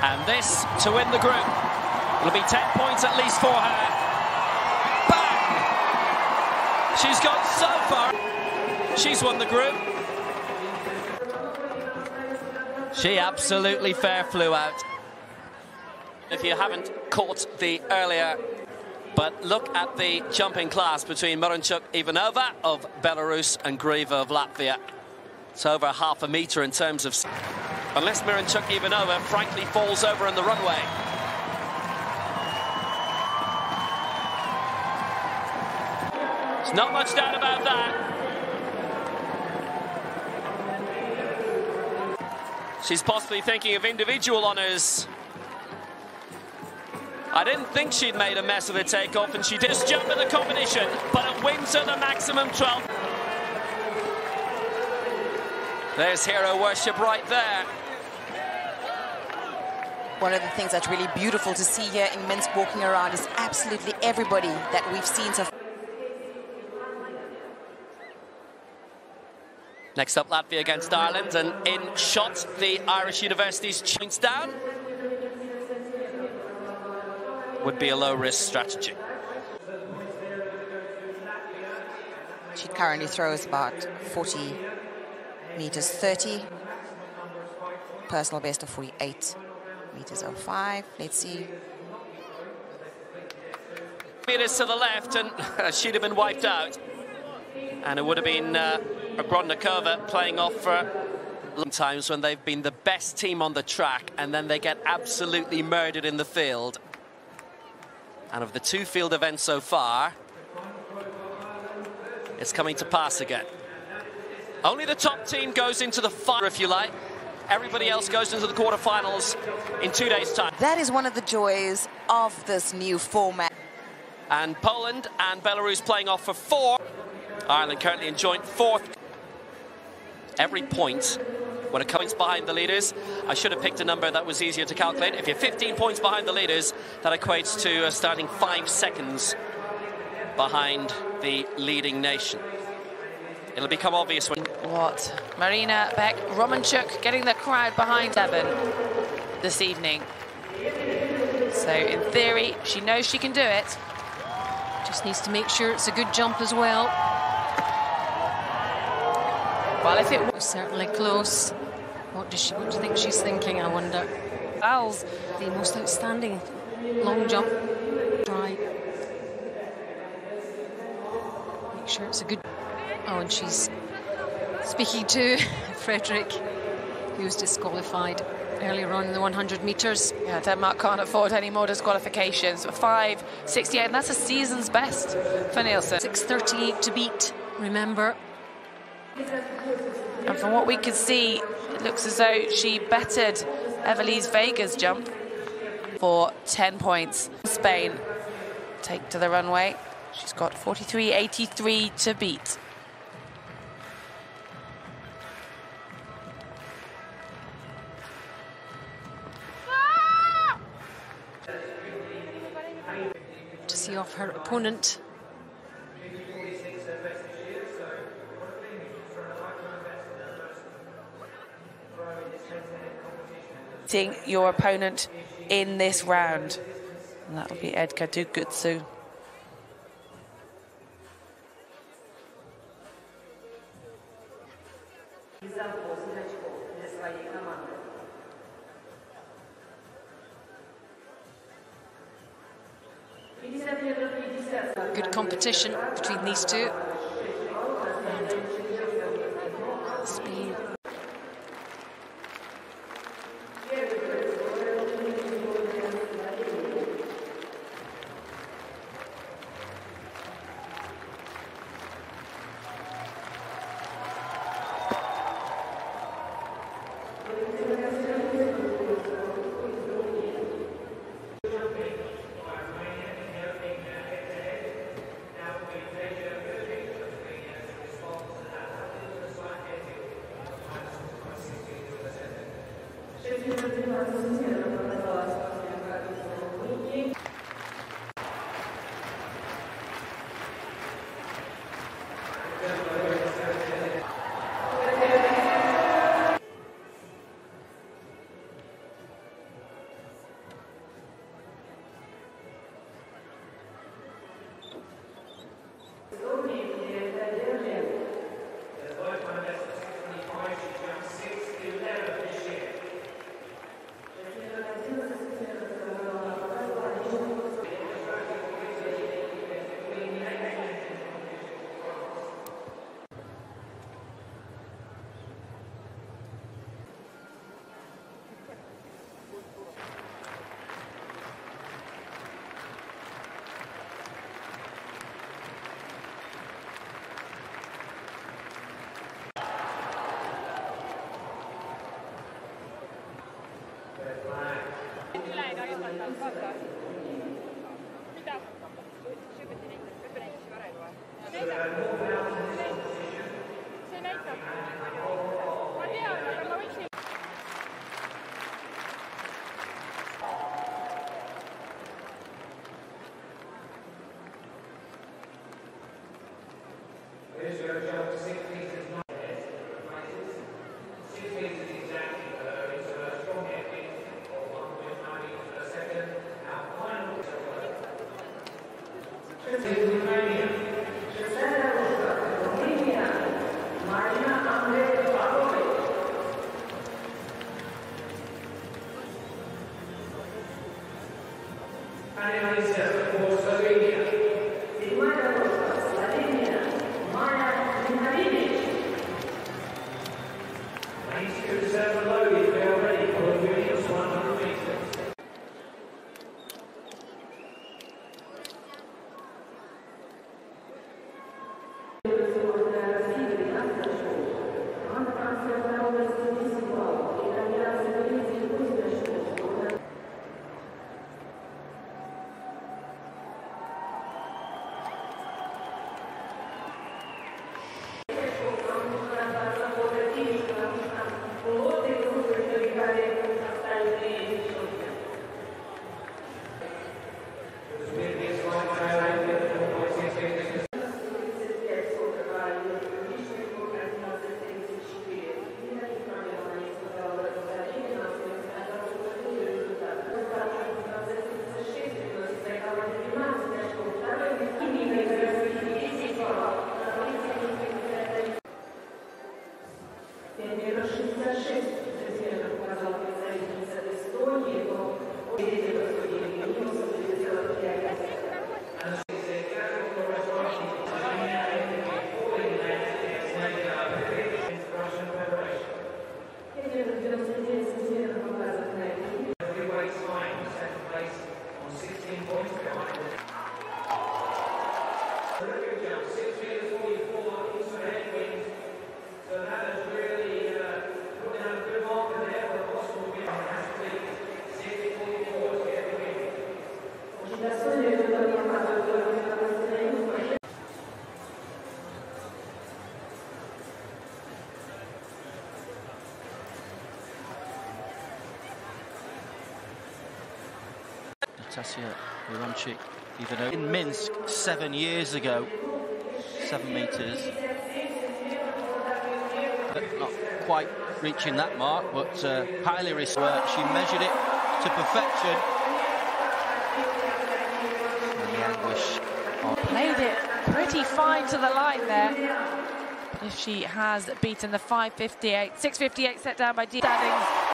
And this to win the group. It'll be 10 points at least for her. Bang! She's gone so far. She's won the group. She absolutely fair flew out. If you haven't caught the earlier, but look at the jumping class between Miranchuk Ivanova of Belarus and Grieva of Latvia. It's over half a metre in terms of... Unless Miranchuk Ivanova frankly falls over in the runway. There's not much doubt about that. She's possibly thinking of individual honours. I didn't think she'd made a mess of the takeoff, and she did just jump in the competition, but it wins her the maximum 12. There's hero worship right there. One of the things that's really beautiful to see here in men's walking around is absolutely everybody that we've seen so far. Next up, Latvia against Ireland, and in shot the Irish universities points down. Would be a low-risk strategy. She currently throws about 40 meters 30. Personal best of 48 meters 05. Let's see. Meters to the left, and she'd have been wiped out. And it would have been Grodnikova playing off for times when they've been the best team on the track, and then they get absolutely murdered in the field. And of the two field events so far, it's coming to pass again. Only the top team goes into the final, if you like. Everybody else goes into the quarterfinals in 2 days' time. That is one of the joys of this new format. And Poland and Belarus playing off for 4. Ireland currently in joint 4th. Every point, when it comes behind the leaders, I should have picked a number that was easier to calculate. If you're 15 points behind the leaders, that equates to starting 5 seconds behind the leading nation. It'll become obvious when... What? Marina Beck Romanchuk getting the crowd behind 7 this evening. So in theory, she knows she can do it. Just needs to make sure it's a good jump as well. Well, if it was certainly close. What do you think she's thinking, I wonder? Fouls. The most outstanding long jump try. Make sure it's a good... Oh, and she's speaking to Frederick, who was disqualified earlier on in the 100 metres. Yeah, Denmark can't afford any more disqualifications. 5:68, and that's a season's best for Nielsen. 6:38 to beat, remember. And from what we could see, it looks as though she bettered Evelise Vega's jump for 10 points. Spain take to the runway. She's got 43.83 to beat. To see off her opponent. Seeing your opponent in this round, and that will be Edgar Dugutsu. Good competition between these two. Spain. Even in Minsk 7 years ago, 7 metres, not quite reaching that mark, but highly risky work. She measured it to perfection. And the anguish. Played it pretty fine to the line there. But if she has beaten the 5:58, 6:58 set down by D. Standings